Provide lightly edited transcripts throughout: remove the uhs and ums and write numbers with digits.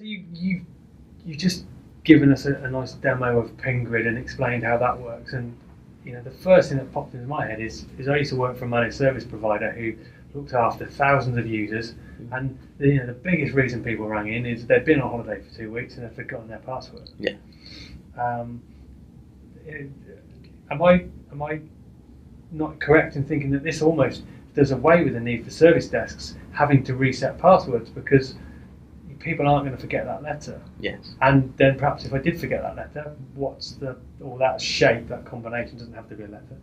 So you just given us a nice demo of PinGrid and explained how that works. And the first thing that popped into my head is I used to work for a managed service provider who looked after thousands of users, and the biggest reason people rang in is they'd been on holiday for 2 weeks and they'd forgotten their password. Yeah. Am I not correct in thinking that this almost does away with the need for service desks having to reset passwords, because people aren't going to forget that letter? Yes. And then perhaps if I did forget that letter, that shape, that combination doesn't have to be a letter.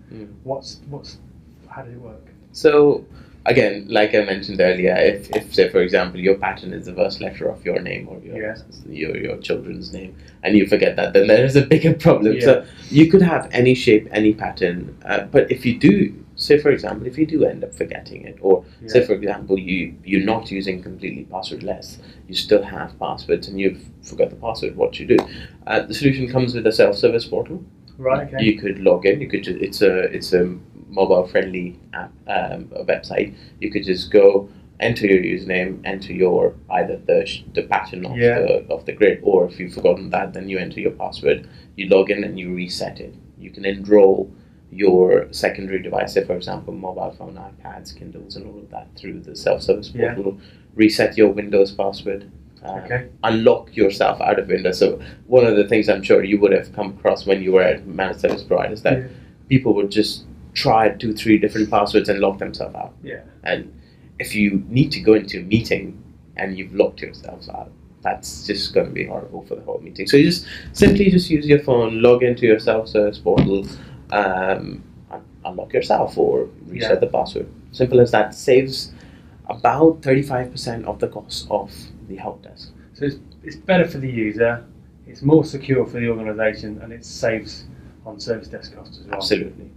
How does it work? So again, like I mentioned earlier, if say for example your pattern is the first letter of your name or your children's name, and you forget that, then there is a bigger problem. Yeah. So you could have any shape, any pattern, but if you do, say for example, if you do end up forgetting it, or say for example you're not using completely passwordless, you still have passwords and you've forgot the password, what you do? The solution comes with a self-service portal. Right. Okay. You could log in. You could just, it's a mobile-friendly app, website. You could just go, enter your username, enter your either the pattern of the grid, or if you've forgotten that, then you enter your password. You log in and you reset it. You can enroll your secondary device, say for example mobile phone, iPads, Kindles, and all of that through the self-service portal. Reset your Windows password. Unlock yourself out of Windows. So one of the things I'm sure you would have come across when you were at managed service providers, that people would just try 2-3 different passwords and lock themselves out. Yeah. And if you need to go into a meeting and you've locked yourself out, that's just going to be horrible for the whole meeting. So you just simply use your phone, log into your self-service portal, unlock yourself or reset the password. Simple as that. Saves about 35% of the cost of the help desk. So it's better for the user, it's more secure for the organisation, and it saves on service desk costs as well. Absolutely.